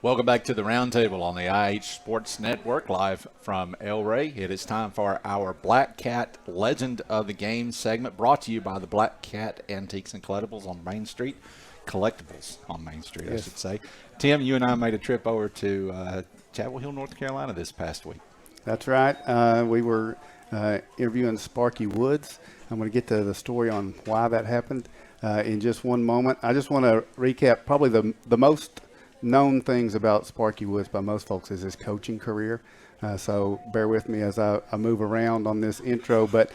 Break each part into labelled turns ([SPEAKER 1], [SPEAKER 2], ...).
[SPEAKER 1] Welcome back to the Roundtable on the IH Sports Network, live from El Rey. It is time for our Black Cat Legend of the Game segment, brought to you by the Black Cat Antiques and Collectibles on Main Street. Collectibles on Main Street, yes. I should say. Tim, you and I made a trip over to Chapel Hill, North Carolina this past week.
[SPEAKER 2] That's right. We were interviewing Sparky Woods. I'm going to get to the story on why that happened in just one moment. I just want to recap probably the most known things about Sparky Woods by most folks is his coaching career. So bear with me as I move around on this intro. But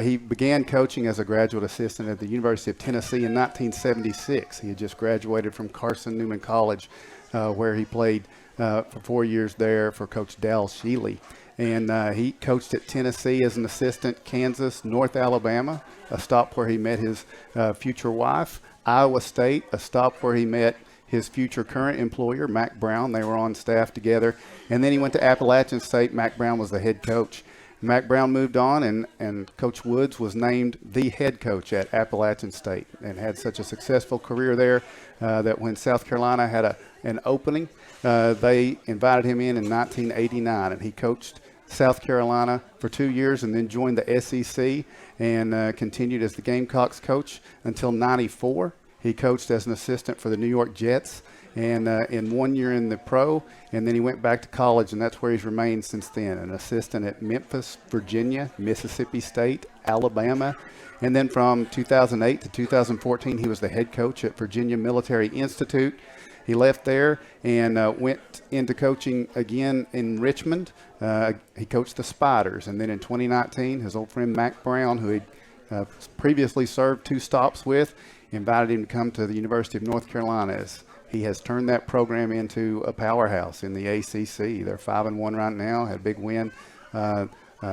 [SPEAKER 2] he began coaching as a graduate assistant at the University of Tennessee in 1976. He had just graduated from Carson Newman College, where he played for 4 years there for Coach Dal Sheely. And he coached at Tennessee as an assistant, Kansas, North Alabama, a stop where he met his future wife, Iowa State, a stop where he met his future current employer, Mac Brown. They were on staff together. And then he went to Appalachian State. Mac Brown was the head coach. Mac Brown moved on, and Coach Woods was named the head coach at Appalachian State and had such a successful career there that when South Carolina had an opening, they invited him in 1989, and he coached South Carolina for 2 years and then joined the SEC and continued as the Gamecocks coach until 94. He coached as an assistant for the New York Jets and in 1 year in the pro, and then he went back to college, and that's where he's remained since then, an assistant at Memphis, Virginia, Mississippi State, Alabama, and then from 2008 to 2014, he was the head coach at Virginia Military Institute. He left there and went into coaching again in Richmond. He coached the Spiders, and then in 2019, his old friend Mac Brown, who he previously served 2 stops with, invited him to come to the University of North Carolina as he has turned that program into a powerhouse in the ACC. They're 5-1 right now, had a big win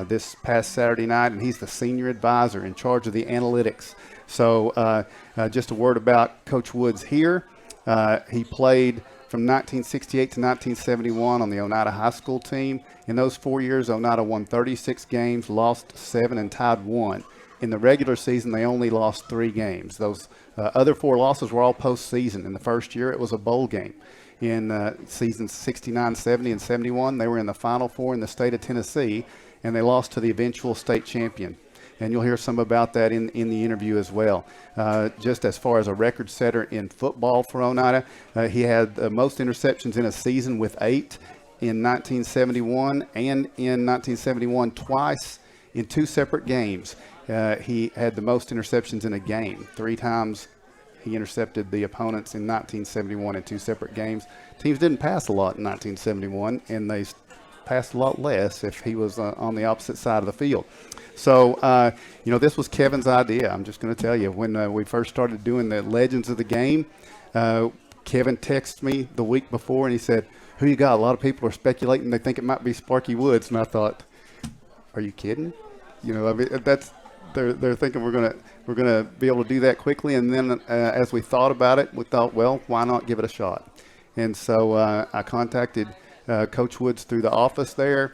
[SPEAKER 2] this past Saturday night, and he's the senior advisor in charge of the analytics. So just a word about Coach Woods here. He played from 1968 to 1971 on the Oneida High School team. In those 4 years, Oneida won 36 games, lost 7, and tied 1. In the regular season, they only lost 3 games. Those other 4 losses were all postseason. In the first year, it was a bowl game. In seasons 69, 70, and 71, they were in the Final Four in the state of Tennessee, and they lost to the eventual state champion. And you'll hear some about that in the interview as well. Just as far as a record setter in football for Oneida, he had the most interceptions in a season with 8 in 1971, and in 1971 twice in 2 separate games. He had the most interceptions in a game. 3 times he intercepted the opponents in 1971 in 2 separate games. Teams didn't pass a lot in 1971, and they passed a lot less if he was on the opposite side of the field. So, this was Kevin's idea. I'm just going to tell you, when we first started doing the Legends of the Game, Kevin texted me the week before, and he said, "Who you got?" A lot of people are speculating they think it might be Sparky Woods, and I thought, "Are you kidding?" They're thinking we're gonna be able to do that quickly, and then as we thought about it, we thought, well, why not give it a shot? And so I contacted Coach Woods through the office there.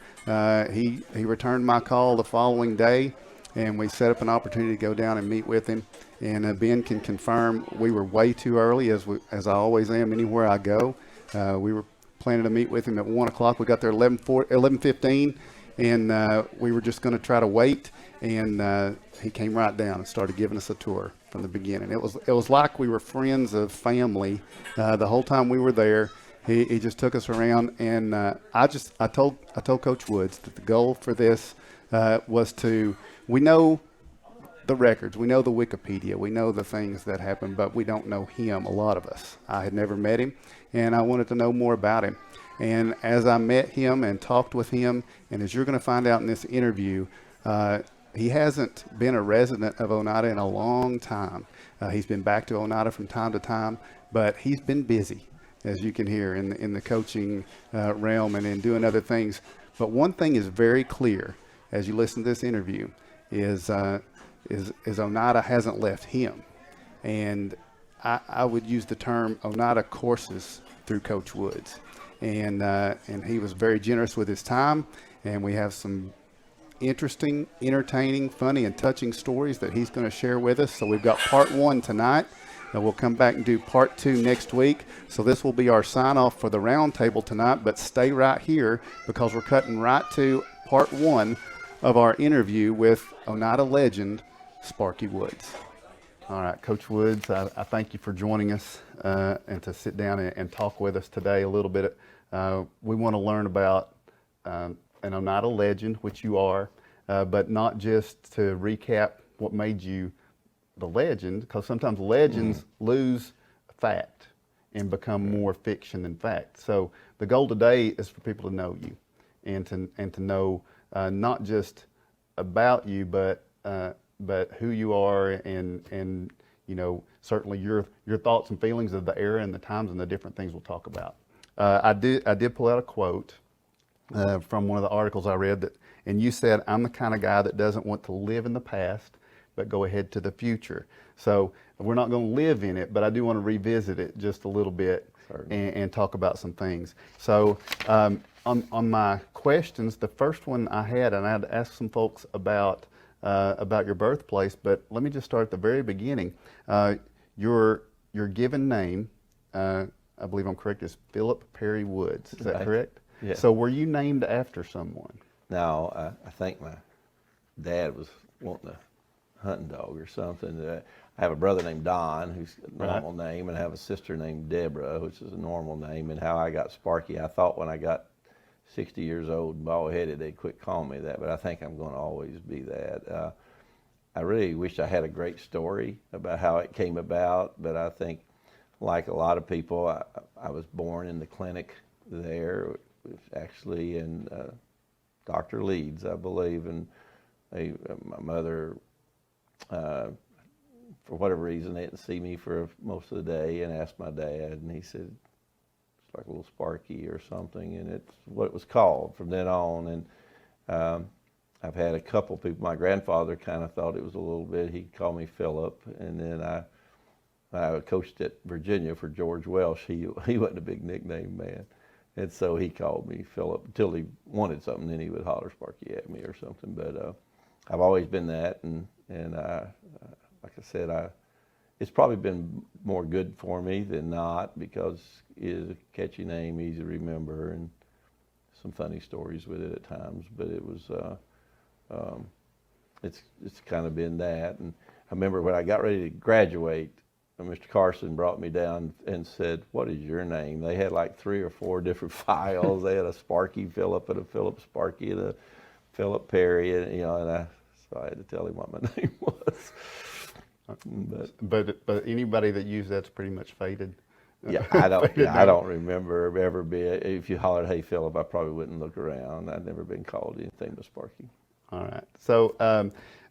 [SPEAKER 2] He returned my call the following day, and we set up an opportunity to go down and meet with him. And Ben can confirm we were way too early, as I always am anywhere I go. We were planning to meet with him at 1 o'clock. We got there 11:15, and we were just going to try to wait. And he came right down and started giving us a tour from the beginning. It was like we were friends of family the whole time we were there. He just took us around, and I told Coach Woods that the goal for this was we know the records, we know the Wikipedia, we know the things that happen, but we don't know him, a lot of us. I had never met him, and I wanted to know more about him. And as I met him and talked with him, and as you're going to find out in this interview, he hasn't been a resident of Oneida in a long time. He's been back to Oneida from time to time, but he's been busy, as you can hear, in the coaching realm and in doing other things. But one thing is very clear as you listen to this interview is Oneida hasn't left him. And I would use the term Oneida courses through Coach Woods. And he was very generous with his time, and we have some interesting, entertaining, funny, and touching stories that he's going to share with us. So we've got part 1 tonight. We'll come back and do part 2 next week. So this will be our sign-off for the roundtable tonight, but stay right here because we're cutting right to part 1 of our interview with Oneida legend Sparky Woods. All right, Coach Woods, I thank you for joining us and to sit down and talk with us today a little bit. We want to learn about an Oneida legend, which you are, but not just to recap what made you the legend, because sometimes legends lose fact and become more fiction than fact. So the goal today is for people to know you and to know not just about you, but who you are and you know, certainly your thoughts and feelings of the era and the times and the different things we'll talk about. I did pull out a quote from one of the articles I read that, and you said, "I'm the kind of guy that doesn't want to live in the past, but go ahead to the future." So we're not going to live in it, but I do want to revisit it just a little bit and talk about some things. So on my questions, the first one I had, and I had to ask some folks about your birthplace, but let me just start at the very beginning. Your given name, I believe I'm correct, is Philip Perry Woods. Is that correct?
[SPEAKER 3] Yeah.
[SPEAKER 2] So were you named after someone?
[SPEAKER 3] No, I think my dad was wanting a hunting dog or something. I have a brother named Don, who's a normal name, and I have a sister named Deborah, which is a normal name. And how I got Sparky, I thought when I got 60 years old and bald-headed, they'd quit calling me that, but I think I'm going to always be that. I really wish I had a great story about how it came about, but I think, like a lot of people, I was born in the clinic there, actually in Dr. Leeds, I believe, and my mother, for whatever reason, they didn't see me for most of the day and asked my dad, and he said, "It's like a little Sparky or something," and it's what it was called from then on. And I've had a couple people, my grandfather kind of thought it was a little bit, he'd call me Philip, and then I coached at Virginia for George Welsh. He wasn't a big nickname man, and so he called me Philip until he wanted something, then he would holler Sparky at me or something. But I've always been that, and like I said, it's probably been more good for me than not, because it is a catchy name, easy to remember, and some funny stories with it at times. But it was, it's kind of been that. And I remember when I got ready to graduate, Mr. Carson brought me down and said, "What is your name?" They had like 3 or 4 different files. They had a Sparky Philip and a Philip Sparky and a Philip Perry, and so I had to tell him what my name was.
[SPEAKER 2] But anybody that used that's pretty much faded.
[SPEAKER 3] Yeah, I don't remember ever being. If you hollered, "Hey Philip," I probably wouldn't look around. I'd never been called anything but Sparky.
[SPEAKER 2] All right. So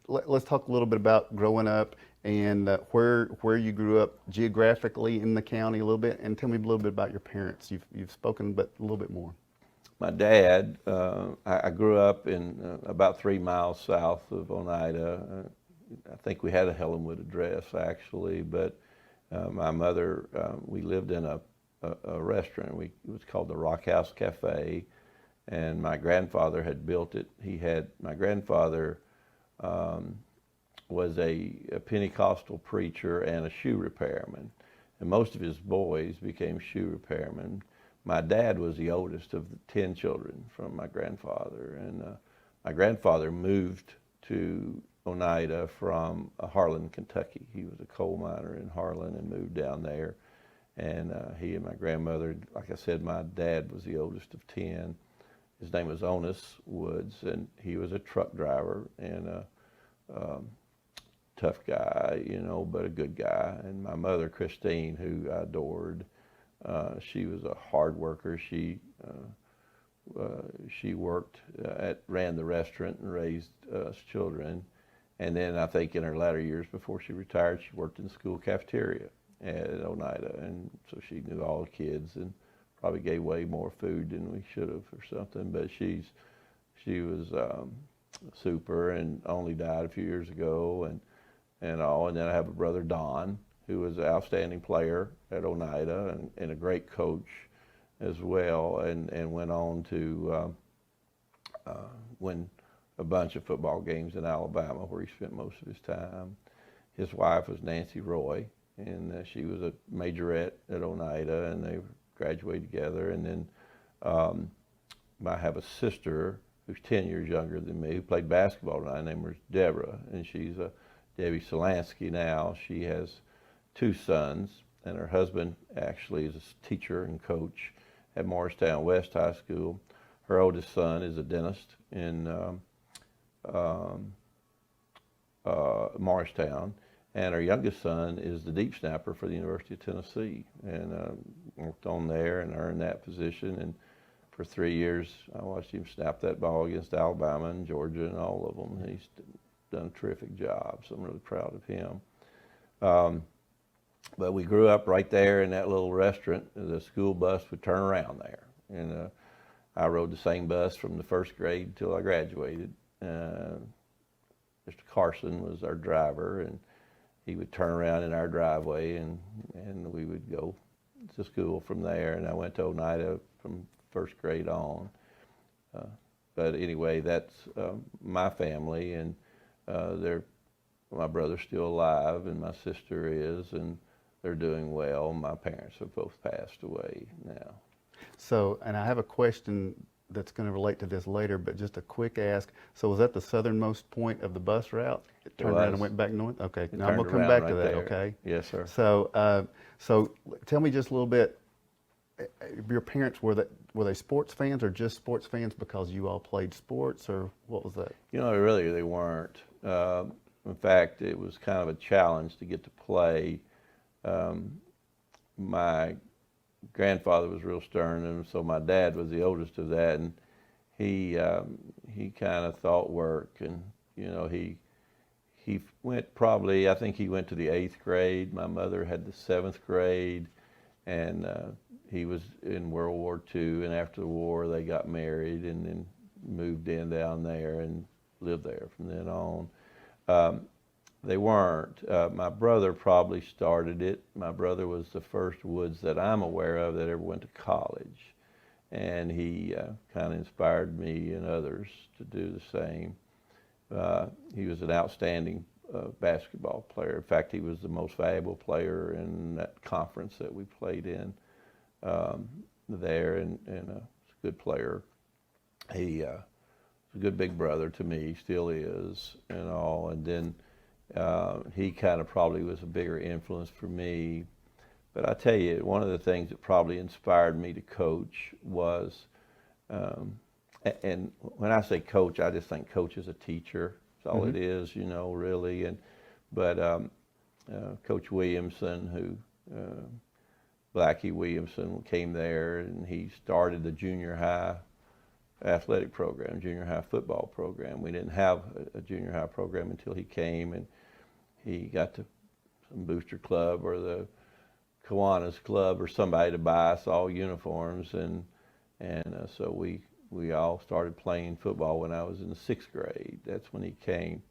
[SPEAKER 2] let's talk a little bit about growing up and where you grew up geographically in the county a little bit, and tell me a little bit about your parents. You've spoken, but a little bit more.
[SPEAKER 3] My dad, I grew up in about 3 miles south of Oneida. I think we had a Helenwood address actually, but my mother, we lived in a restaurant. It was called the Rock House Cafe, and my grandfather had built it. My grandfather was a Pentecostal preacher and a shoe repairman, and most of his boys became shoe repairmen. My dad was the oldest of the 10 children from my grandfather, and my grandfather moved to Oneida from Harlan, Kentucky. He was a coal miner in Harlan and moved down there. And he and my grandmother, like I said, my dad was the oldest of 10. His name was Onis Woods, and he was a truck driver and a tough guy, but a good guy. And my mother, Christine, who I adored, she was a hard worker. She worked ran the restaurant and raised us children. And then I think in her latter years before she retired, she worked in the school cafeteria at Oneida. And so she knew all the kids and probably gave way more food than we should have or something. But she was super, and only died a few years ago and all. And then I have a brother, Don, who was an outstanding player at Oneida and a great coach as well, and went on to win a bunch of football games in Alabama, where he spent most of his time. His wife was Nancy Roy, and she was a majorette at Oneida, and they graduated together. And then I have a sister who's 10 years younger than me who played basketball tonight. Her name was Deborah, and she's Debbie Solansky now. She has 2 sons, and her husband actually is a teacher and coach at Morristown West High School. Her oldest son is a dentist in Morristown, and her youngest son is the deep snapper for the University of Tennessee, and worked on there and earned that position. And for 3 years, I watched him snap that ball against Alabama and Georgia and all of them. He's done a terrific job, so I'm really proud of him. But we grew up right there in that little restaurant. The school bus would turn around there, and I rode the same bus from the first grade until I graduated. Mr. Carson was our driver, and he would turn around in our driveway, and we would go to school from there. And I went to Oneida from first grade on. But anyway, that's my family, and my brother's still alive, and my sister is, and they're doing well. My parents have both passed away now.
[SPEAKER 2] So, and I have a question that's going to relate to this later, but just a quick ask. So was that the southernmost point of the bus route? It turned around and went back north? Okay, now I'm going to come back to that, okay?
[SPEAKER 3] Yes, sir.
[SPEAKER 2] So, so tell me just a little bit, your parents, were they sports fans or just sports fans because you all played sports, or what was that?
[SPEAKER 3] You know, really, they weren't. In fact, it was kind of a challenge to get to play. My grandfather was real stern, and so my dad was the oldest of that, and he kind of thought work, and you know, he went probably, I think he went to the 8th grade. My mother had the 7th grade, and he was in World War II, and after the war they got married and then moved in down there and lived there from then on. They weren't. My brother probably started it. My brother was the first Woods that I'm aware of that ever went to college, and he kind of inspired me and others to do the same. He was an outstanding basketball player. In fact, he was the most valuable player in that conference that we played in there, and a good player. He was a good big brother to me, still is, and all. And then he kind of probably was a bigger influence for me. But I tell you, one of the things that probably inspired me to coach was, and when I say coach, I just think coach is a teacher. That's all it is, you know, really. But Coach Williamson, who Blackie Williamson, came there, and he started the junior high athletic program, junior high football program. We didn't have a junior high program until he came, and he got to some booster club or the Kiwanis club or somebody to buy us all uniforms, and so we all started playing football when I was in the 6th grade. That's when he came,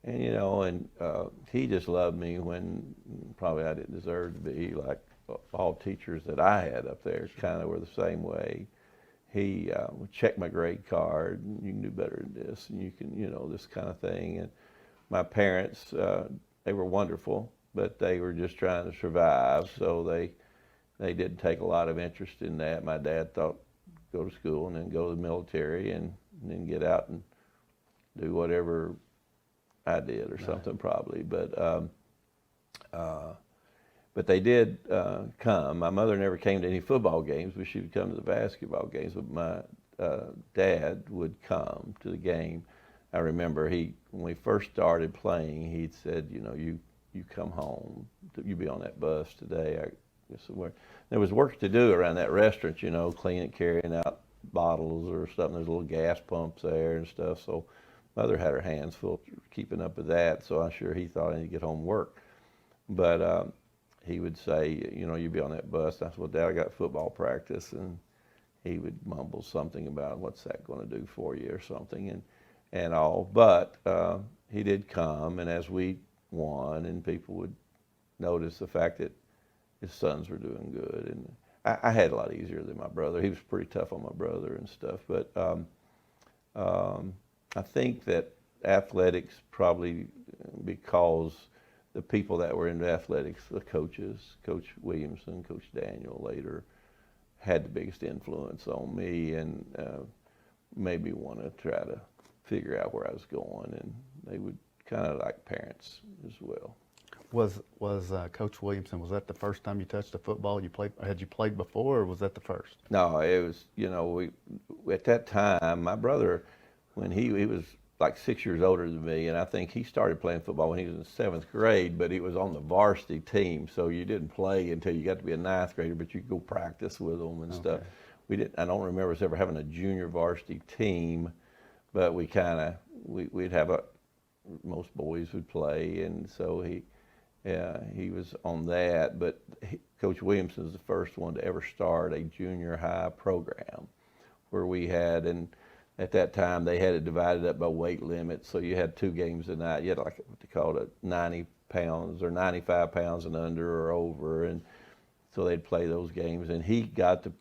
[SPEAKER 3] and you know, and he just loved me when probably I didn't deserve to be. Like all teachers that I had up there kind of were the same way. He would check my grade card, and you can do better than this, and you can, you know, this kind of thing. And my parents, they were wonderful, but they were just trying to survive, so they didn't take a lot of interest in that. My dad thought, go to school and then go to the military and then get out and do whatever I did or something probably. But they did come. My mother never came to any football games, but she would come to the basketball games. But my dad would come to the game. I remember when we first started playing, he'd said, you know, you come home, you be on that bus today. There was work to do around that restaurant, you know, cleaning, carrying out bottles or something. There's little gas pumps there and stuff. So mother had her hands full keeping up with that. So I'm sure he thought I need to get home and work. But he would say, you know, you be on that bus. I said, well, Dad, I got football practice. And he would mumble something about what's that going to do for you or something and all. But he did come, and as we won, and people would notice the fact that his sons were doing good. And I had it a lot easier than my brother. He was pretty tough on my brother and stuff. But I think that athletics, probably because the people that were into athletics, the coaches, Coach Williamson, Coach Daniel later, had the biggest influence on me and made me want to try to figure out where I was going. And they would kind of like parents as well.
[SPEAKER 2] Was Coach Williamson, was that the first time you touched a football? Had you played before, or was that the first?
[SPEAKER 3] No, it was, we at that time, my brother, when he was like 6 years older than me, and I think he started playing football when he was in 7th grade, but he was on the varsity team, so you didn't play until you got to be a 9th grader, but you could go practice with them and stuff. I don't remember us ever having a junior varsity team, but we'd have most boys would play, and so he was on that, but Coach Williamson was the first one to ever start a junior high program where we had, and at that time they had it divided up by weight limits, so you had 2 games a night. You had like what they called it, 90 pounds or 95 pounds and under or over, and so they'd play those games, and he got the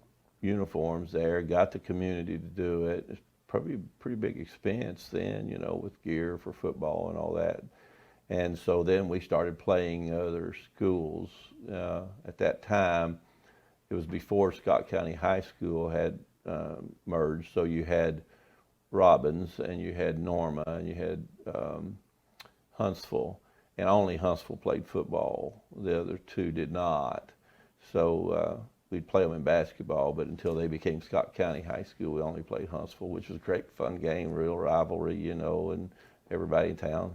[SPEAKER 3] uniforms there, got the community to do it. It's probably a pretty big expense then, with gear for football and all that. And so then we started playing other schools. At that time, it was before Scott County High School had merged, so you had Robbins and you had Norma and you had Huntsville, and only Huntsville played football. The other 2 did not. So we'd play them in basketball, but until they became Scott County High School, we only played Huntsville, which was a great fun game, real rivalry, and everybody in town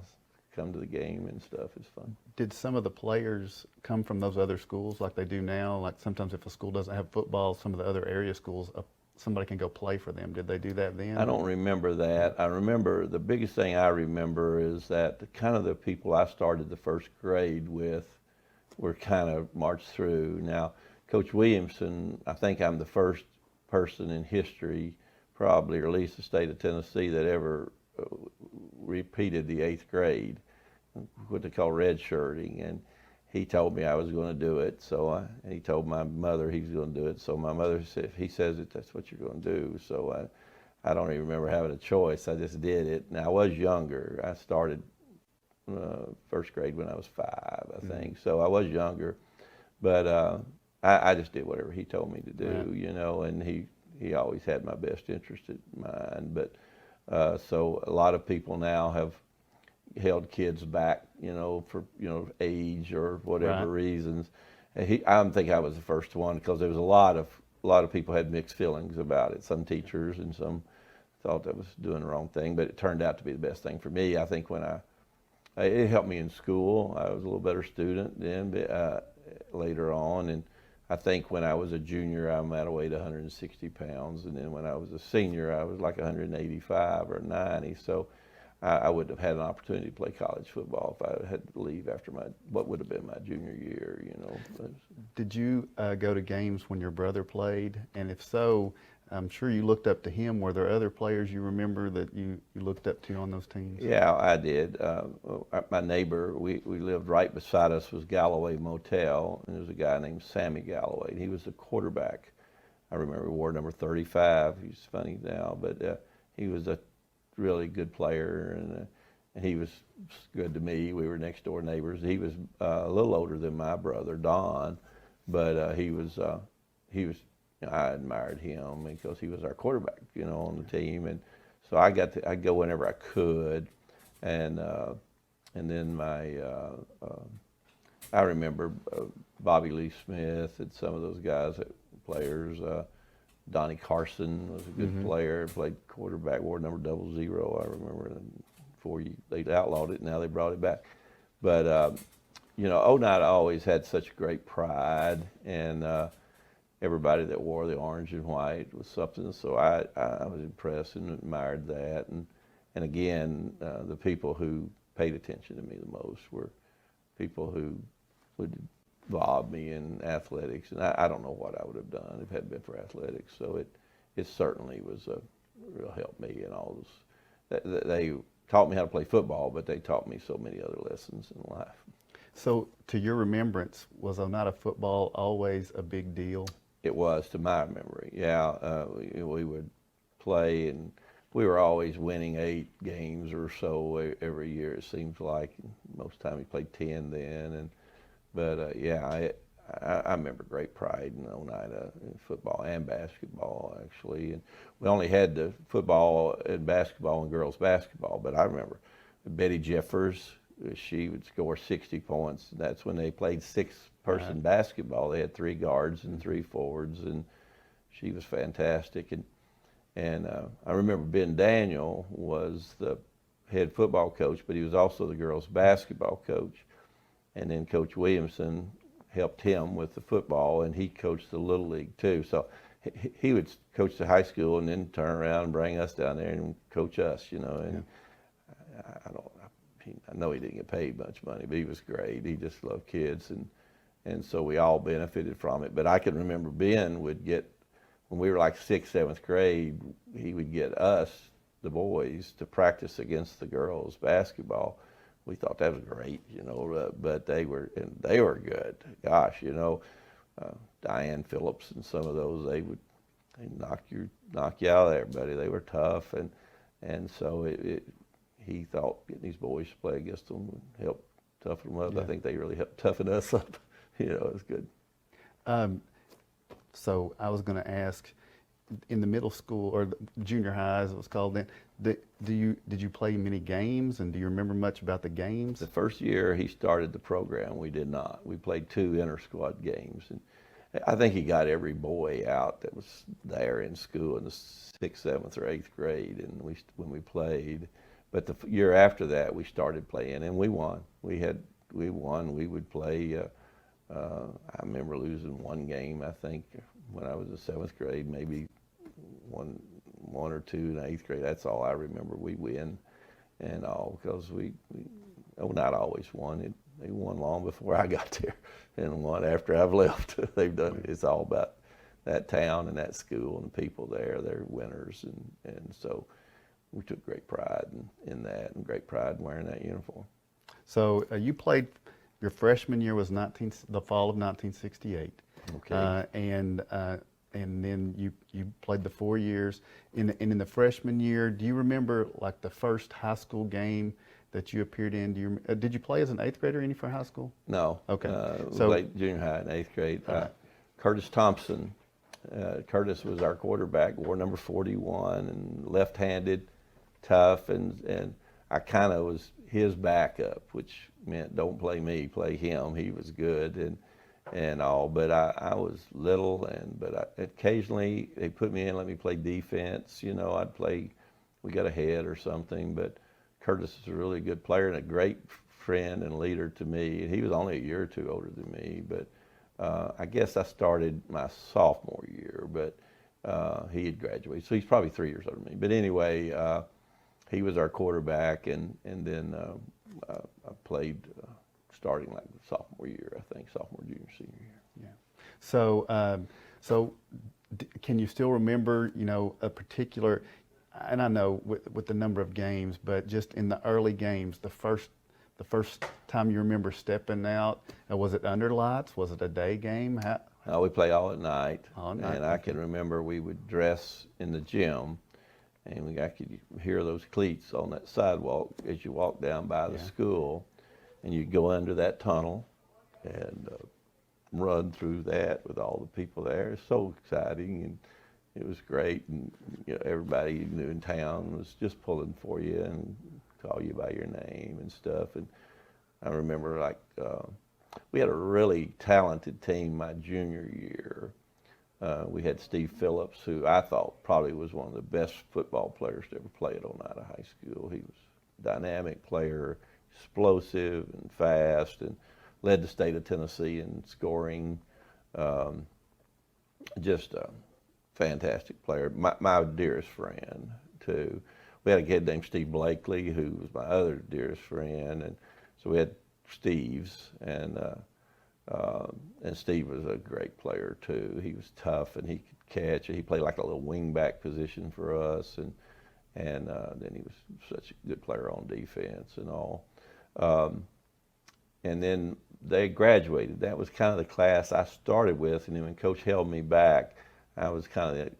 [SPEAKER 3] come to the game and stuff. It's fun.
[SPEAKER 2] Did some of the players come from those other schools like they do now? Like sometimes if a school doesn't have football, some of the other area schools, somebody can go play for them. Did they do that then?
[SPEAKER 3] I don't remember that. I remember, the biggest thing I remember is that the people I started the 1st grade with were kind of marched through. Now, Coach Williamson, I think I'm the first person in history, probably, or at least the state of Tennessee, that ever repeated the 8th grade, what they call redshirting, and he told me I was going to do it. So he told my mother he was going to do it. So my mother said, if he says it, that's what you're going to do. So I don't even remember having a choice. I just did it. Now I was younger. I started 1st grade when I was 5, I think. So I was younger, but I just did whatever he told me to do, and he always had my best interest in mind. But so a lot of people now have held kids back, for age or whatever reasons. And I think I was the first one, because there was a lot of people had mixed feelings about it. Some teachers and some thought that was doing the wrong thing, but it turned out to be the best thing for me. I think it helped me in school. I was a little better student then, later on, and I think when I was a junior, I might have weighed 160 pounds, and then when I was a senior, I was like 185 or 90. So I wouldn't have had an opportunity to play college football if I had to leave after what would have been my junior year.
[SPEAKER 2] Did you go to games when your brother played? And if so, I'm sure you looked up to him. Were there other players you remember that you looked up to on those teams?
[SPEAKER 3] Yeah, I did. My neighbor, we lived right beside us, was Galloway Motel, and there was a guy named Sammy Galloway. And he was the quarterback. I remember he wore number 35. He's funny now, but he was a really good player, and he was good to me. We were next door neighbors. He was a little older than my brother Don, but he was I admired him because he was our quarterback, on the team, and so I'd go whenever I could, and then I remember Bobby Lee Smith and some of those guys, players. Donnie Carson was a good player, played quarterback, wore number 00. I remember before they outlawed it, now they brought it back. But Oneida always had such great pride, and everybody that wore the orange and white was something. So I was impressed and admired that. And again, the people who paid attention to me the most were people who would involve me in athletics. And I don't know what I would have done if it hadn't been for athletics. So it certainly was a real help me in all those. They taught me how to play football, but they taught me so many other lessons in life.
[SPEAKER 2] So to your remembrance, was Oneida football always a big deal?
[SPEAKER 3] It was, to my memory. Yeah, we would play, and we were always winning 8 games or so every year. It seems like most time we played 10 then, but yeah, I remember great pride in Oneida in football and basketball actually, and we only had the football and basketball and girls basketball. But I remember Betty Jeffers, she would score 60 points. That's when they played 6-person basketball. They had 3 guards and 3 forwards, and she was fantastic. And I remember Ben Daniel was the head football coach, but he was also the girls basketball coach. And then Coach Williamson helped him with the football, and he coached the Little League too. So he would coach the high school and then turn around and bring us down there and coach us, you know. And I know he didn't get paid much money, but he was great. He just loved kids, and so we all benefited from it. But I can remember Ben would get, when we were like 6th, 7th grade, he would get us, the boys, to practice against the girls basketball. We thought that was great, you know, but they were good. Gosh, you know, Diane Phillips and some of those, they knock you out of there, buddy. They were tough, and so he thought getting these boys to play against them would help toughen them up. Yeah. I think they really helped toughen us up. You know, it was good.
[SPEAKER 2] So I was going to ask, in the middle school or the junior high, as it was called then, did you play many games, and do you remember much about the games?
[SPEAKER 3] The first year he started the program, we did not. We played 2 inter-squad games, and I think he got every boy out that was there in school in the 6th, 7th, or 8th grade, and when we played. But the year after that, we started playing, and we won. We won. We would play. I remember losing 1 game, I think, when I was in 7th grade, maybe one or 2 in 8th grade. That's all I remember. We win and all, because we not always won. They won long before I got there, and won after I've left. They've done it. It's all about that town and that school and the people there. They're winners, and so we took great pride in that, and great pride in wearing that uniform.
[SPEAKER 2] So you played, your freshman year was the fall of 1968.
[SPEAKER 3] Okay.
[SPEAKER 2] And then you played the 4 years. In the freshman year, do you remember like the first high school game that you appeared in? Did you play as an 8th grader any for high school?
[SPEAKER 3] No.
[SPEAKER 2] Okay.
[SPEAKER 3] So played junior high in 8th grade. Curtis Thompson. Curtis was our quarterback, wore number 41, and left-handed, tough, and I kind of was his backup, which meant don't play me, play him. He was good and all, but I was little, but occasionally they put me in, let me play defense. You know, I'd play, we got ahead or something, but Curtis is a really good player and a great friend and leader to me. And he was only a year or 2 older than me, but I guess I started my sophomore year, but he had graduated, so he's probably 3 years older than me. But anyway, he was our quarterback, and then I played starting like the sophomore year, I think, sophomore, junior, senior year.
[SPEAKER 2] Yeah. So can you still remember, you know, a particular, and I know with the number of games, but just in the early games, the first time you remember stepping out, was it under lights? Was it a day game?
[SPEAKER 3] No, we play all at night.
[SPEAKER 2] All at night.
[SPEAKER 3] And I can remember we would dress in the gym, and I could hear those cleats on that sidewalk as you walk down by the school, and you'd go under that tunnel and run through that with all the people there. It's so exciting, and it was great. And you know, everybody you knew in town was just pulling for you and call you by your name and stuff. And I remember like we had a really talented team my junior year. We had Steve Phillips, who I thought probably was one of the best football players to ever play at Oneida High School. He was a dynamic player, explosive and fast, and led the state of Tennessee in scoring. Just a fantastic player. My dearest friend, too. We had a kid named Steve Blakely, who was my other dearest friend, and so we had Steve's, and Steve was a great player too. He was tough, and he could catch. He played like a little wingback position for us, and then he was such a good player on defense and all. And then they graduated. That was kind of the class I started with, and then when Coach held me back, I was kind of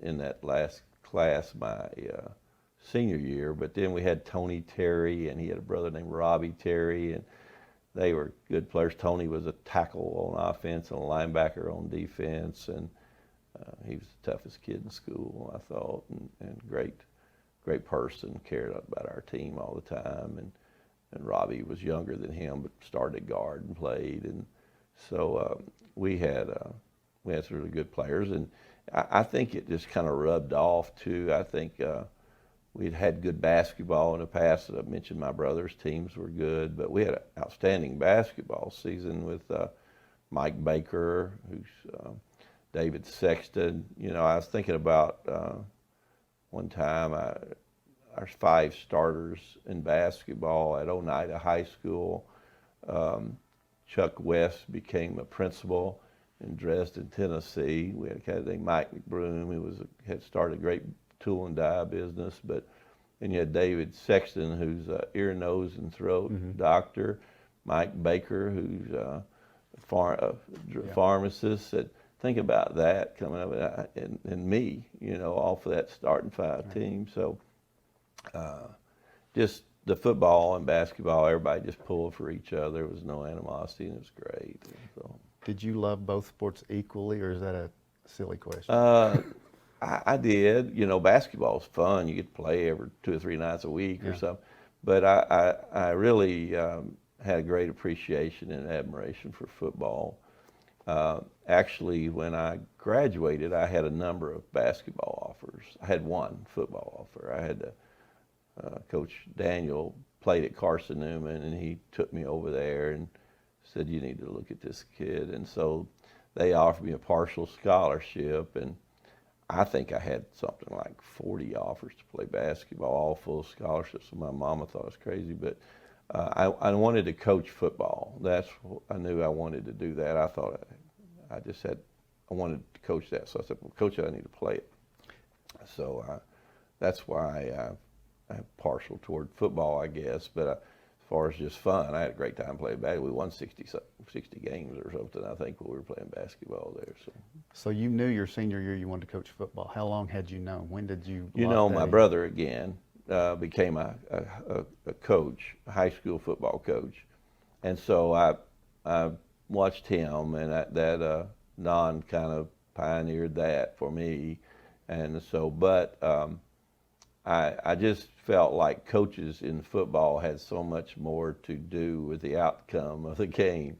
[SPEAKER 3] in that last class my senior year. But then we had Tony Terry, and he had a brother named Robbie Terry, and they were good players. Tony was a tackle on offense and a linebacker on defense, and he was the toughest kid in school, I thought, and great person, cared about our team all the time. And Robbie was younger than him, but started at guard and played. And so we had some really good players, and I think it just kind of rubbed off too. I think we'd had good basketball in the past. I mentioned my brother's teams were good, but we had an outstanding basketball season with Mike Baker, who's David Sexton. You know, I was thinking about one time our 5 starters in basketball at Oneida High School. Chuck West became a principal in Dresden, Tennessee. We had a guy named Mike McBroom who had started a great tool and die business. And you had David Sexton, who's an ear, nose, and throat doctor. Mike Baker, who's a pharmacist. Think about that coming up, and me, you know, off of that starting 5 team. So just the football and basketball, everybody just pulled for each other. There was no animosity, and it was great. So,
[SPEAKER 2] Did you love both sports equally, or is that a silly question?
[SPEAKER 3] I did. You know, basketball's fun. You get to play every 2 or 3 nights a week or something. But I really had a great appreciation and admiration for football. Actually, when I graduated, I had a number of basketball offers. I had one football offer. I had Coach Daniel played at Carson Newman, and he took me over there and said, "You need to look at this kid." And so they offered me a partial scholarship, and I think I had something like 40 offers to play basketball, all full scholarships. So my mama thought I was crazy, but I wanted to coach football. I knew I wanted to do that. I thought I wanted to coach that. So I said, "Well, Coach, I need to play it." So that's why I'm partial toward football, I guess. But as far as just fun, I had a great time playing basketball. We won 60 games or something, I think, when we were playing basketball there.
[SPEAKER 2] So you knew your senior year you wanted to coach football. How long had you known? When did you?
[SPEAKER 3] You know, my brother again became a coach, a high school football coach, and so I watched him, and that non kind of pioneered that for me, and so I just felt like coaches in football had so much more to do with the outcome of the game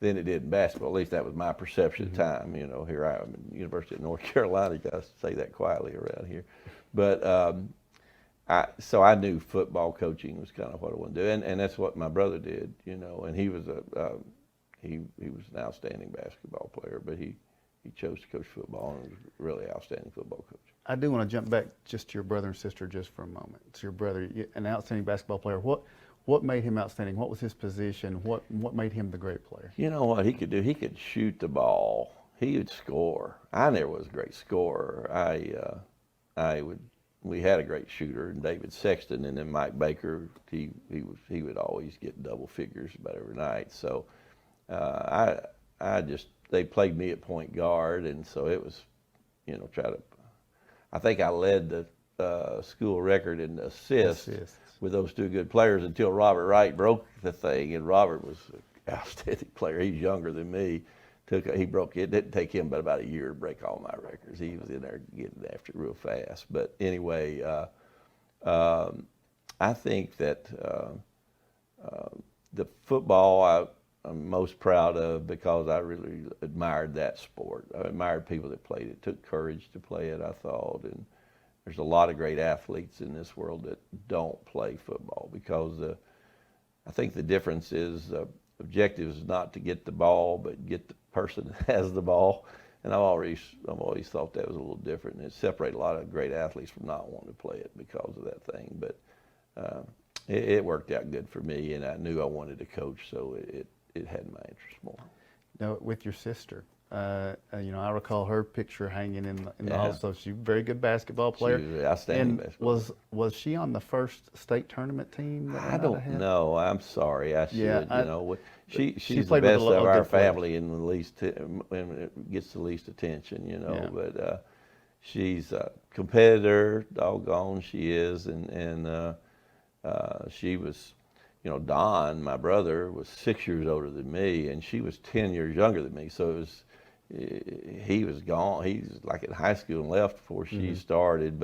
[SPEAKER 3] than it did in basketball. At least that was my perception at the time. You know, here I am at the University of North Carolina. You guys say that quietly around here. But so I knew football coaching was kind of what I wanted to do, and that's what my brother did. You know, and he was he was an outstanding basketball player, but he chose to coach football and was a really outstanding football coach.
[SPEAKER 2] I do want to jump back just to your brother and sister just for a moment. It's your brother, an outstanding basketball player. What made him outstanding? What was his position? What made him the great player?
[SPEAKER 3] You know what he could do? He could shoot the ball. He would score. I never was a great scorer. We had a great shooter, David Sexton, and then Mike Baker. He would always get double figures about every night. So they played me at point guard, and so it was, you know, I think I led the school record in assists with those 2 good players until Robert Wright broke the thing, and Robert was an outstanding player. He's younger than me. He broke it. It didn't take him but about a year to break all my records. He was in there getting after it real fast. But anyway, I think that the football I'm most proud of because I really admired that sport. I admired people that played it. It took courage to play it, I thought. And there's a lot of great athletes in this world that don't play football because I think the difference is the objective is not to get the ball, but get the person that has the ball. And I've always thought that was a little different. And it separated a lot of great athletes from not wanting to play it because of that thing. But it worked out good for me, and I knew I wanted to coach, so it had my interest more.
[SPEAKER 2] Now, with your sister, you know, I recall her picture hanging in the hall. So she's a very good basketball player.
[SPEAKER 3] She was an outstanding basketball player.
[SPEAKER 2] Was she on the first state tournament team?
[SPEAKER 3] I don't know. I'm sorry. I should. You know, she's the
[SPEAKER 2] played
[SPEAKER 3] best
[SPEAKER 2] with
[SPEAKER 3] of our
[SPEAKER 2] good players.
[SPEAKER 3] family and it gets the least attention. You know, but she's a competitor, doggone she is, and she was, Don, my brother, was 6 years older than me, and she was 10 years younger than me. So it was, he was gone. He was like in high school and left before she started,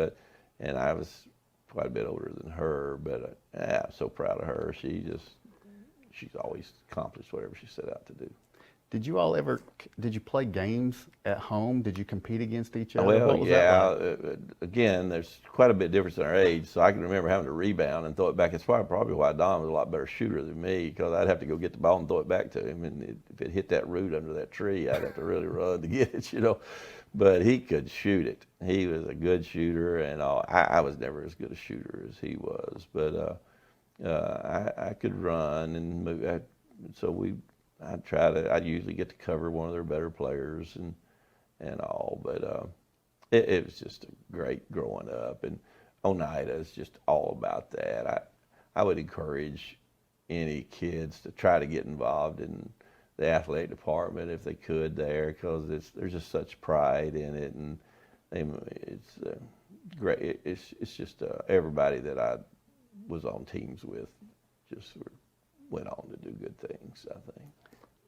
[SPEAKER 3] and I was quite a bit older than her, but I'm so proud of her. She's always accomplished whatever she set out to do.
[SPEAKER 2] Did you play games at home? Did you compete against each other?
[SPEAKER 3] Well,
[SPEAKER 2] What was
[SPEAKER 3] yeah.
[SPEAKER 2] that like?
[SPEAKER 3] Again, there's quite a bit of difference in our age, so I can remember having to rebound and throw it back. It's probably why Don was a lot better shooter than me, because I'd have to go get the ball and throw it back to him, and if it hit that root under that tree, I'd have to really run to get it, But he could shoot it. He was a good shooter, and all. I was never as good a shooter as he was, but I could run and move. I'd usually get to cover one of their better players and all, but it was just great growing up, and Oneida is just all about that. I would encourage any kids to try to get involved in the athletic department if they could there, because there's just such pride in it, and it's great. It's just everybody that I was on teams with just went on to do good things, I think.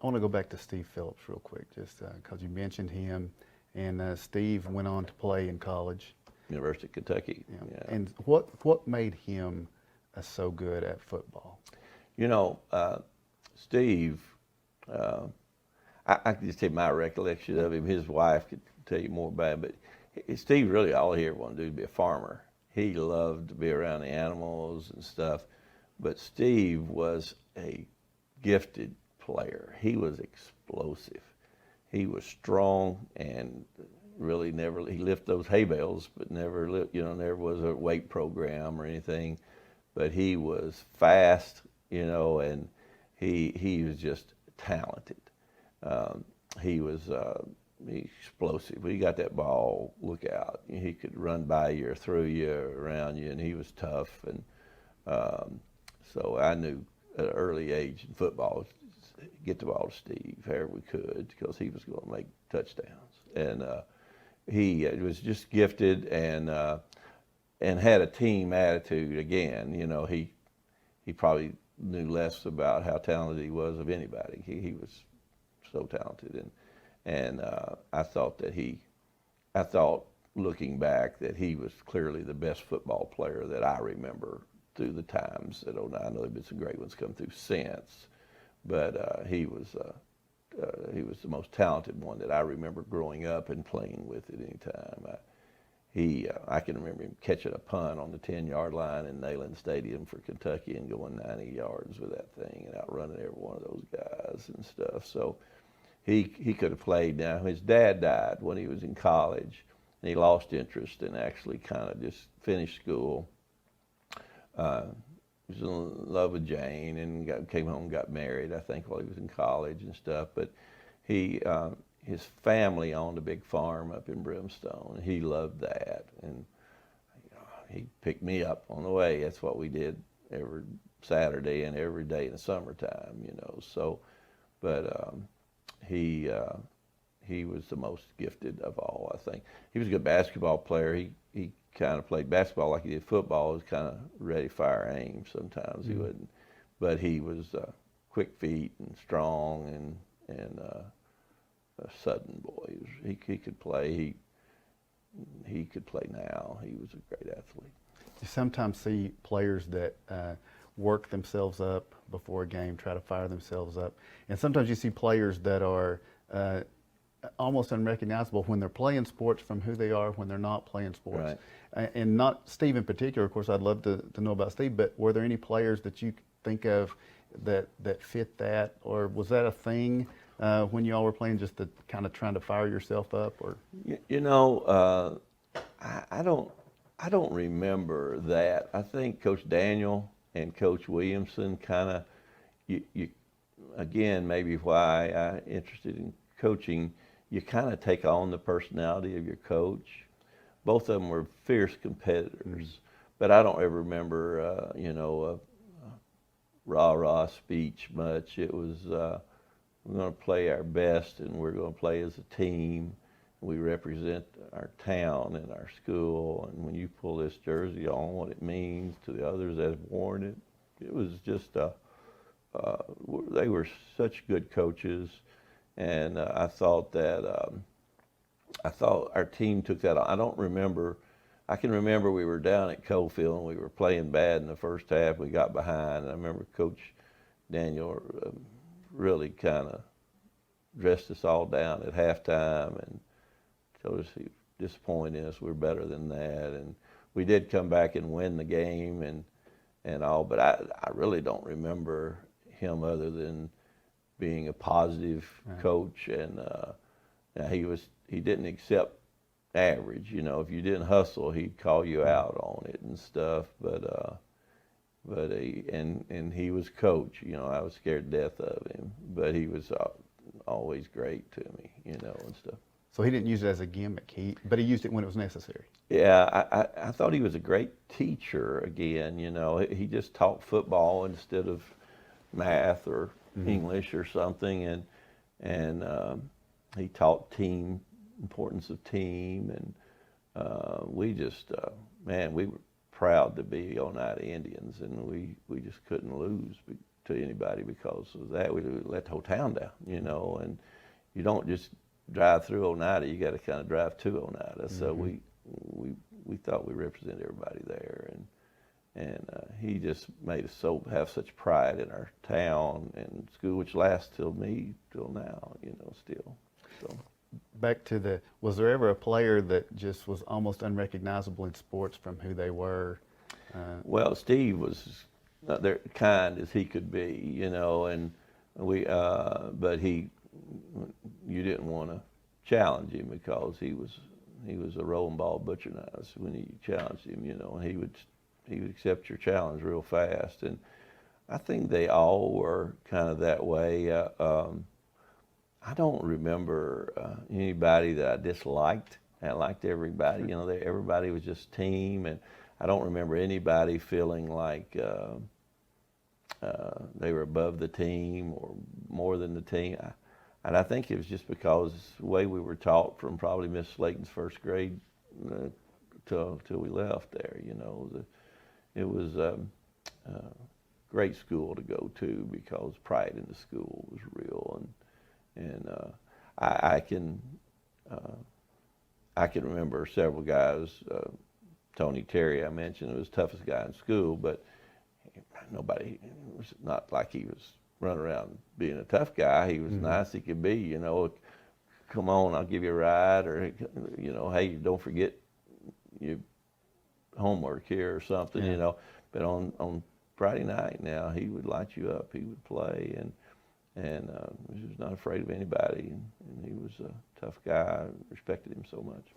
[SPEAKER 2] I want to go back to Steve Phillips real quick, just because you mentioned him, and Steve went on to play in college.
[SPEAKER 3] University of Kentucky.
[SPEAKER 2] Yeah.
[SPEAKER 3] Yeah.
[SPEAKER 2] And what made him so good at football?
[SPEAKER 3] Steve, I can just take my recollection of him. His wife could tell you more about it, but Steve really all he ever wanted to do was be a farmer. He loved to be around the animals and stuff, but Steve was a gifted player. He was explosive. He was strong and really he lifted those hay bales, but never was a weight program or anything. But he was fast, and he was just talented. He was explosive. When he got that ball, look out. He could run by you or through you or around you, and he was tough. And so I knew at an early age in football, get the ball to Steve however we could, because he was going to make touchdowns. And he was just gifted and had a team attitude. Again, he probably knew less about how talented he was of anybody. He was so talented, and I thought looking back that he was clearly the best football player that I remember through the times at Oneida. I know there've been some great ones come through since, but he was the most talented one that I remember growing up and playing with at any time. I can remember him catching a punt on the 10-yard line in Neyland Stadium for Kentucky and going 90 yards with that thing and outrunning every one of those guys and stuff. So he could have played. Now, his dad died when he was in college, and he lost interest and actually kind of just finished school. He was in love with Jane and came home and got married, I think, while he was in college and stuff. But his family owned a big farm up in Brimstone. He loved that, and he picked me up on the way. That's what we did every Saturday and every day in the summertime, So, but he was the most gifted of all, I think. He was a good basketball player. He kind of played basketball like he did football. He was kind of ready, fire, aim. Sometimes he wouldn't, but he was quick feet and strong and a sudden boy. He could play. He could play now. He was a great athlete.
[SPEAKER 2] You sometimes see players that work themselves up before a game, try to fire themselves up, and sometimes you see players that are almost unrecognizable when they're playing sports from who they are when they're not playing sports.
[SPEAKER 3] Right.
[SPEAKER 2] And not Steve in particular. Of course, I'd love to know about Steve, but were there any players that you think of that fit that, or was that a thing when you all were playing, just kind of trying to fire yourself up? Or
[SPEAKER 3] I don't remember that. I think Coach Daniel and Coach Williamson kind of, you again, maybe why I'm interested in coaching, you kind of take on the personality of your coach. Both of them were fierce competitors, but I don't ever remember, a rah-rah speech much. It was, we're going to play our best, and we're going to play as a team. we represent our town and our school, and when you pull this jersey on, what it means to the others that have worn it, it was just they were such good coaches, and I thought our team took that on. I can remember we were down at Cofield and we were playing bad in the first half. We got behind, and I remember Coach Daniel really kind of dressed us all down at halftime and told us he was disappointed in us. We were better than that, and we did come back and win the game and all. But I really don't remember him other than being a positive coach, and he didn't accept average. You know, if you didn't hustle, he'd call you out on it and stuff. But he was coach. You know, I was scared to death of him, but he was always great to me. You know, and stuff.
[SPEAKER 2] So he didn't use it as a gimmick. But he used it when it was necessary.
[SPEAKER 3] Yeah, I thought he was a great teacher. Again, you know, he just taught football instead of math or English or something, and he taught importance of team, and we just we were proud to be Oneida Indians, and we just couldn't lose to anybody because of that. We let the whole town down, you know, and you don't just drive through Oneida, you got to kind of drive to Oneida. So we thought we represented everybody there, and he just made us have such pride in our town and school, which lasts till now, you know, still. So.
[SPEAKER 2] Back to was there ever a player that just was almost unrecognizable in sports from who they were?
[SPEAKER 3] Well, Steve was not there kind as he could be, you know, and but you didn't want to challenge him because he was a rolling ball butcher knives when you challenged him, you know, and he would accept your challenge real fast, and I think they all were kind of that way. I don't remember anybody that I disliked. I liked everybody. You know, everybody was just team, and I don't remember anybody feeling like they were above the team or more than the team. And I think it was just because the way we were taught from probably Miss Slayton's first grade till we left there. You know, it was a great school to go to because pride in the school was real, and I can remember several guys. Tony Terry, I mentioned, was the toughest guy in school, but nobody. It was not like he was running around being a tough guy. He was nice as he could be. You know, come on, I'll give you a ride, or you know, hey, don't forget your homework here or something. You know, but on Friday night now, he would light you up. He would play and he was not afraid of anybody, and he was a tough guy. I respected him so much.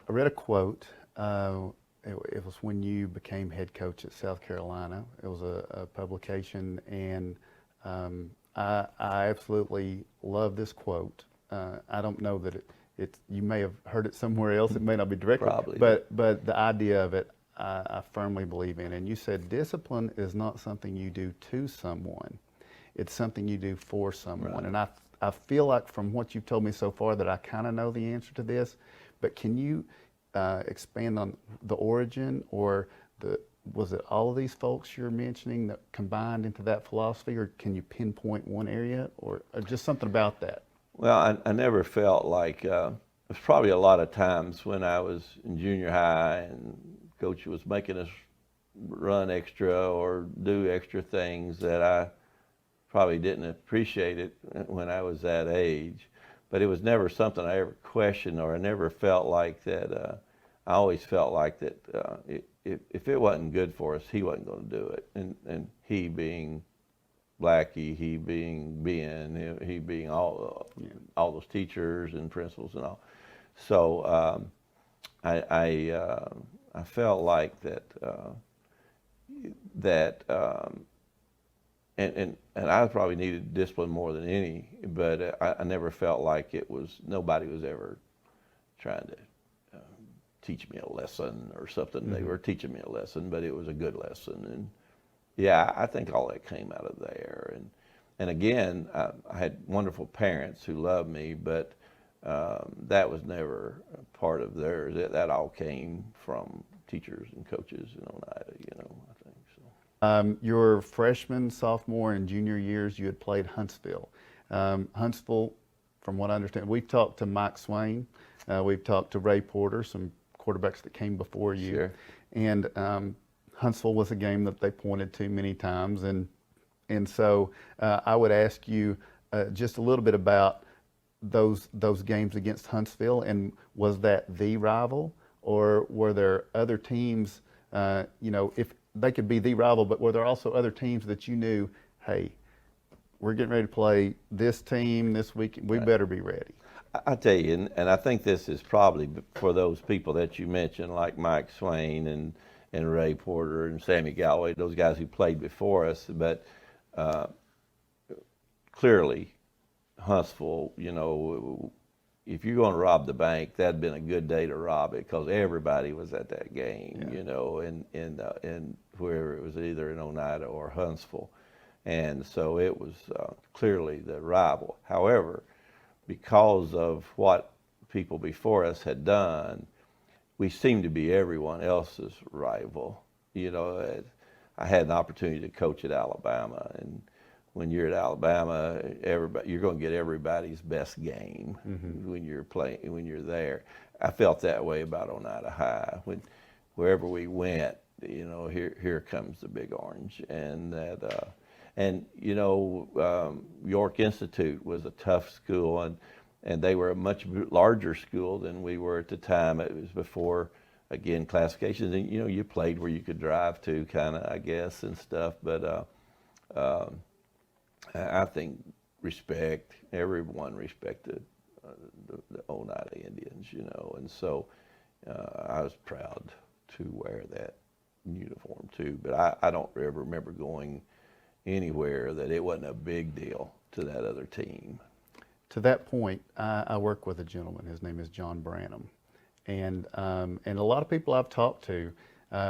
[SPEAKER 2] I read a quote. It was when you became head coach at South Carolina. It was a publication, and I absolutely love this quote. I don't know that you may have heard it somewhere else. It may not be directly,
[SPEAKER 3] Probably.
[SPEAKER 2] But the idea of it, I firmly believe in. And you said discipline is not something you do to someone. It's something you do for someone.
[SPEAKER 3] Right.
[SPEAKER 2] And I feel like from what you've told me so far that I kind of know the answer to this, but can you expand on the origin, or was it all of these folks you're mentioning that combined into that philosophy, or can you pinpoint one area, or just something about that?
[SPEAKER 3] Well, I never felt like, there's probably a lot of times when I was in junior high and Coach was making us run extra or do extra things that I probably didn't appreciate it when I was that age. But it was never something I ever questioned, or I never felt like that. I always felt like that if it wasn't good for us, he wasn't going to do it. And he being Blackie, he being Ben, he being all those teachers and principals and all. So I felt like and I probably needed discipline more than any, but I never felt like nobody was ever trying to teach me a lesson or something. Mm-hmm. They were teaching me a lesson, but it was a good lesson. And yeah, I think all that came out of there. And again, I had wonderful parents who loved me, but that was never a part of theirs. That all came from teachers and coaches in Oneida, I think so.
[SPEAKER 2] Your freshman, sophomore, and junior years, you had played Huntsville. Huntsville, from what I understand, we've talked to Mike Swain, we've talked to Ray Porter, some quarterbacks that came before you,
[SPEAKER 3] Sure.
[SPEAKER 2] and Huntsville was a game that they pointed to many times, and so I would ask you just a little bit about those games against Huntsville, and was that the rival, or were there other teams? If they could be the rival, but were there also other teams that you knew, hey, we're getting ready to play this team this week, we better be ready?
[SPEAKER 3] I tell you, and I think this is probably for those people that you mentioned, like Mike Swain and Ray Porter and Sammy Galloway, those guys who played before us, but clearly Huntsville, if you're going to rob the bank, that'd been a good day to rob it, because everybody was at that game, in wherever it was, either in Oneida or Huntsville. And so it was clearly the rival. However, because of what people before us had done, we seemed to be everyone else's rival. I had an opportunity to coach at Alabama, and when you're at Alabama, you're going to get everybody's best game when you're there. I felt that way about Oneida High. Wherever we went, here comes the Big Orange, and York Institute was a tough school, and they were a much larger school than we were at the time. It was before, again, classifications, and you played where you could drive to, kind of, I guess, and stuff. But I think everyone respected the Oneida Indians, and so I was proud to wear that uniform too. But I don't ever remember going anywhere that it wasn't a big deal to that other team.
[SPEAKER 2] To that point, I work with a gentleman. His name is John Branham, and a lot of people I've talked to,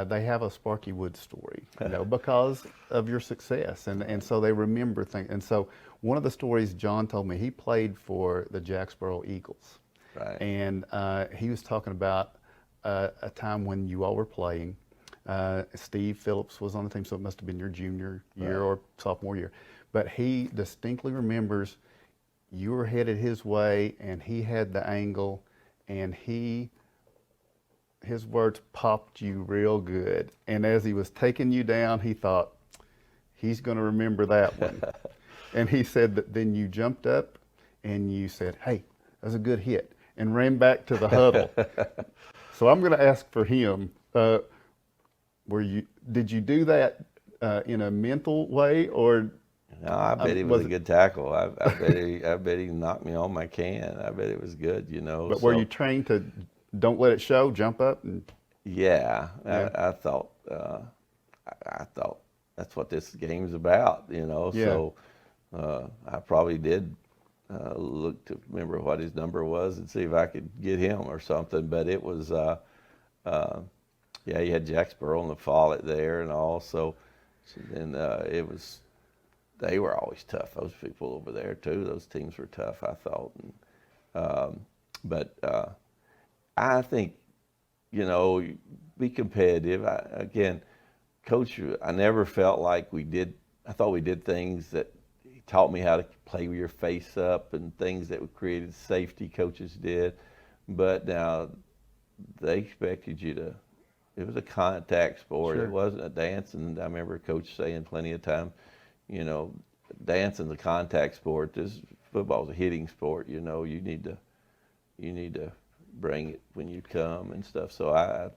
[SPEAKER 2] they have a Sparky Woods story, because of your success, and so they remember things. And so one of the stories John told me, he played for the Jacksboro Eagles,
[SPEAKER 3] Right.
[SPEAKER 2] and he was talking about a time when you all were playing. Steve Phillips was on the team, so it must have been your junior year or sophomore year. But he distinctly remembers you were headed his way, and he had the angle, and his words popped you real good. And as he was taking you down, he thought, he's going to remember that one. And he said that then you jumped up and you said, hey, that was a good hit, and ran back to the huddle. So I'm going to ask for him, did you do that in a mental way, or?
[SPEAKER 3] No, I bet he was a good tackle. I bet he knocked me on my can. I bet it was good,
[SPEAKER 2] But were you trained to don't let it show, jump up?
[SPEAKER 3] Yeah. I thought that's what this game's about,
[SPEAKER 2] Yeah.
[SPEAKER 3] So I probably did look to remember what his number was and see if I could get him or something. But it was, you had Jacksboro and the Follett there and all. So then it was. They were always tough. Those people over there too. Those teams were tough, I thought. But I think, be competitive. Again, Coach, I never felt like we did. I thought we did things that he taught me how to play with your face up and things that created safety. Coaches did, but now they expected you to. It was a contact sport.
[SPEAKER 2] Sure.
[SPEAKER 3] It wasn't a dance. And I remember Coach saying plenty of times, dancing's a contact sport. This football's a hitting sport. You need to bring it when you come and stuff. So I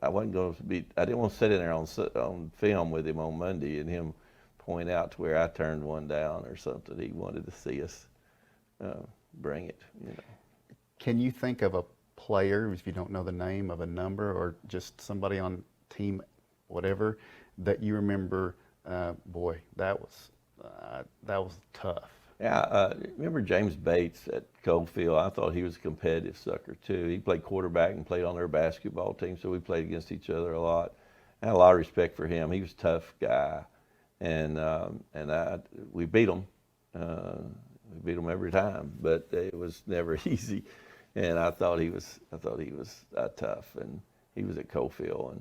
[SPEAKER 3] wasn't going to be. I didn't want to sit in there on film with him on Monday and him point out to where I turned one down or something. He wanted to see us bring it.
[SPEAKER 2] Can you think of a player, if you don't know the name, of a number or just somebody on team, whatever, that you remember? Boy, that was tough.
[SPEAKER 3] Yeah, remember James Bates at Coalfield? I thought he was a competitive sucker too. He played quarterback and played on their basketball team, so we played against each other a lot. I had a lot of respect for him. He was a tough guy, and we beat him. We beat them every time, but it was never easy. And I thought he was tough, and he was at Cofield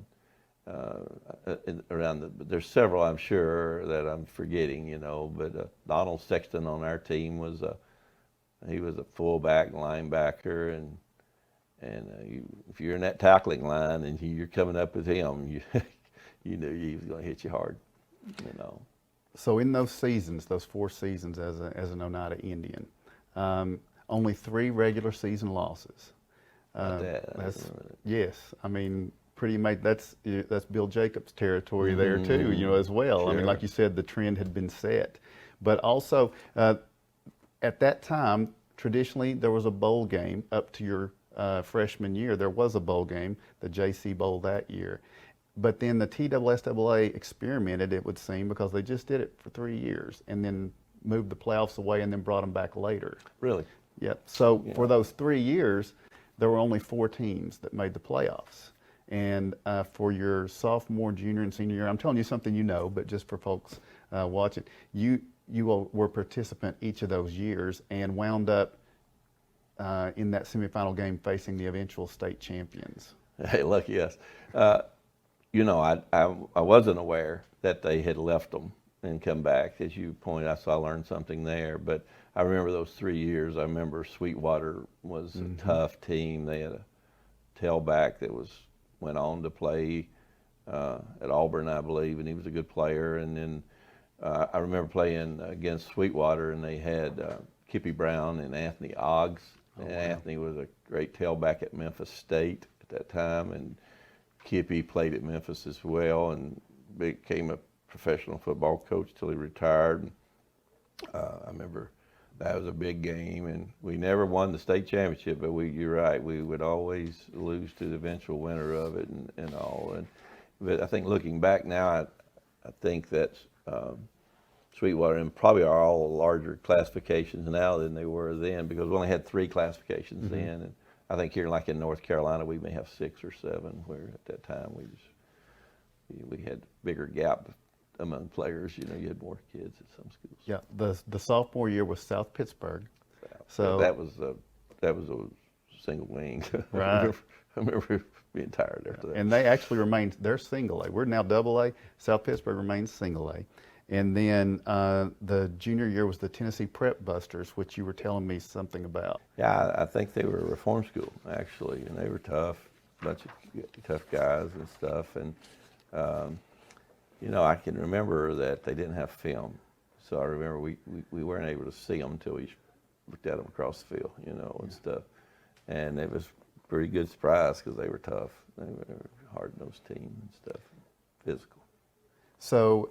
[SPEAKER 3] and around the. There's several I'm sure that I'm forgetting, you know. But Donald Sexton on our team was he was a fullback, linebacker, and if you're in that tackling line and you're coming up with him, you knew he was going to hit you hard, you know.
[SPEAKER 2] So in those seasons, those 4 seasons as an Oneida Indian, only 3 regular season losses. Yes, I mean, pretty much that's Bill Jacobs' territory there too, you know, as well.
[SPEAKER 3] Sure.
[SPEAKER 2] I mean, like you said, the trend had been set, but also at that time, traditionally there was a bowl game up to your freshman year. There was a bowl game, the JC Bowl that year. But then the TSSAA experimented, it would seem, because they just did it for 3 years and then moved the playoffs away and then brought them back later.
[SPEAKER 3] Really?
[SPEAKER 2] Yep. So for those 3 years, there were only 4 teams that made the playoffs. And for your sophomore, junior, and senior year, I'm telling you something you know, but just for folks watching, you were a participant each of those years and wound up in that semifinal game facing the eventual state champions.
[SPEAKER 3] Hey, lucky us. You know, I wasn't aware that they had left them and come back. As you pointed out, so I learned something there. But I remember those 3 years. I remember Sweetwater was a tough team. They had a tailback that went on to play at Auburn, I believe, and he was a good player. And then I remember playing against Sweetwater, and they had Kippy Brown and Anthony Oggs. Oh, and wow. Anthony was a great tailback at Memphis State at that time, and Kippy played at Memphis as well and became a professional football coach till he retired. I remember that was a big game, and we never won the state championship, but you're right, we would always lose to the eventual winner of it and all. But I think looking back now, I think that Sweetwater and probably are all larger classifications now than they were then, because we only had 3 classifications then. And I think here, like in North Carolina, we may have 6 or 7, where at that time we had bigger gap among players. You know, you had more kids at some schools.
[SPEAKER 2] Yeah, the sophomore year was South Pittsburgh.
[SPEAKER 3] So that was a single wing.
[SPEAKER 2] Right.
[SPEAKER 3] I remember being tired after that.
[SPEAKER 2] And they actually remained, they're single A. We're now double A. South Pittsburgh remains single A. And then the junior year was the Tennessee Prep Busters, which you were telling me something about.
[SPEAKER 3] Yeah, I think they were a reform school, actually, and they were tough, bunch of tough guys and stuff. And, you know, I can remember that they didn't have film. So I remember we weren't able to see them until we looked at them across the field, you know, and stuff. And it was a pretty good surprise because they were tough. They were a hard-nosed team and stuff, physical.
[SPEAKER 2] So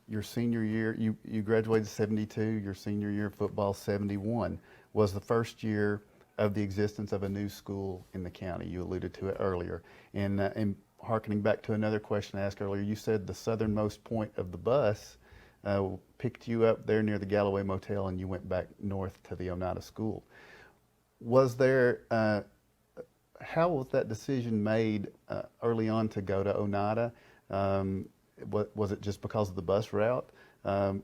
[SPEAKER 2] your senior year, you graduated 72, your senior year of football 71, was the first year of the existence of a new school in the county. You alluded to it earlier. And hearkening back to another question I asked earlier, you said the southernmost point of the bus picked you up there near the Galloway Motel and you went back north to the Oneida school. Was there, how was that decision made early on to go to Oneida? Was it just because of the bus route,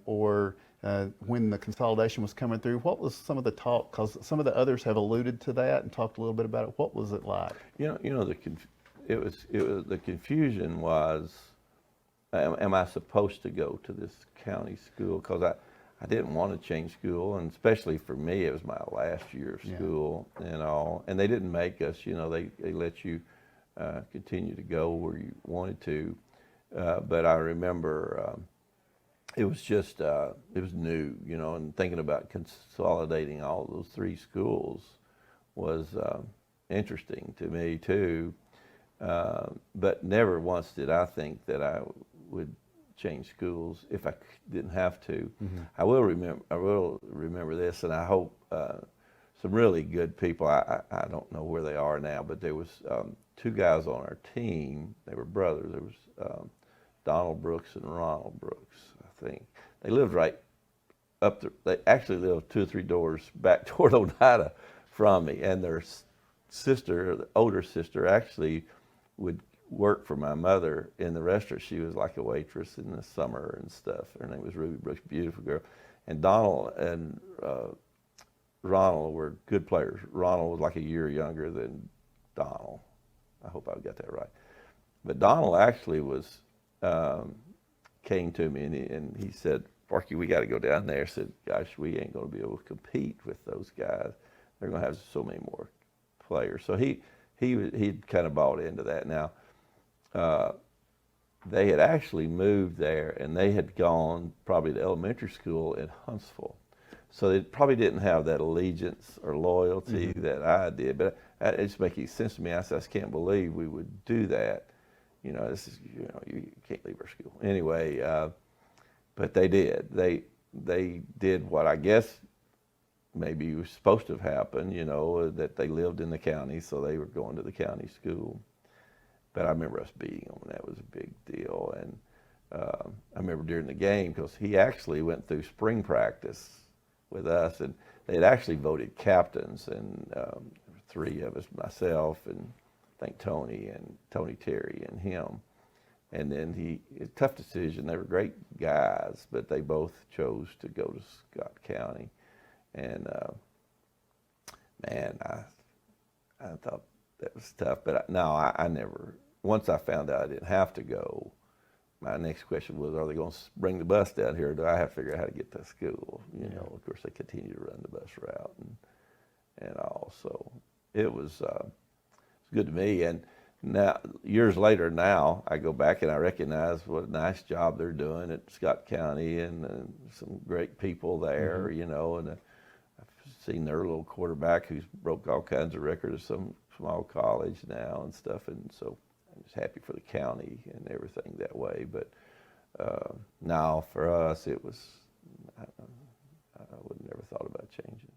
[SPEAKER 2] or when the consolidation was coming through? What was some of the talk? Because some of the others have alluded to that and talked a little bit about it. What was it like?
[SPEAKER 3] You know, the confusion was, am I supposed to go to this county school? Because I didn't want to change school, and especially for me, it was my last year of school and all. And they didn't make us. You know, they let you continue to go where you wanted to. But I remember it was just, it was new, you know, and thinking about consolidating all those 3 schools was interesting to me too. But never once did I think that I would change schools if I didn't have to. I will remember this, and I hope some really good people, I don't know where they are now, but there was 2 guys on our team. They were brothers. There was Donald Brooks and Ronald Brooks, I think. They lived right up there. They actually lived 2 or 3 doors back toward Oneida from me. And their sister, the older sister, actually would work for my mother in the restaurant. She was like a waitress in the summer and stuff. Her name was Ruby Brooks, beautiful girl. And Donald and Ronald were good players. Ronald was like a year younger than Donald. I hope I got that right. But Donald actually came to me and he said, Sparky, we got to go down there. I said, gosh, we ain't going to be able to compete with those guys. They're going to have so many more players. So he'd kind of bought into that. Now, they had actually moved there, and they had gone probably to elementary school in Huntsville. So they probably didn't have that allegiance or loyalty that I did. But it just making sense to me. I said, I just can't believe we would do that. You know, this is, you know, you can't leave our school. Anyway, but they did. They did what I guess maybe was supposed to have happened, you know, that they lived in the county, so they were going to the county school. But I remember us beating them, and that was a big deal. And I remember during the game, because he actually went through spring practice with us, and they had actually voted captains, and three of us, myself, and I think Tony Terry, and him. And then a tough decision. They were great guys, but they both chose to go to Scott County. And man, I thought that was tough. But I never. Once I found out I didn't have to go, my next question was, are they going to bring the bus down here, or do I have to figure out how to get to school? You know, of course, they continue to run the bus route and all. So it was good to me. And now, years later, now I go back and I recognize what a nice job they're doing at Scott County, and some great people there, you know. And I've seen their little quarterback who's broke all kinds of records at some small college now and stuff. And so I'm just happy for the county and everything that way. But now for us, it was, I would have never thought about changing.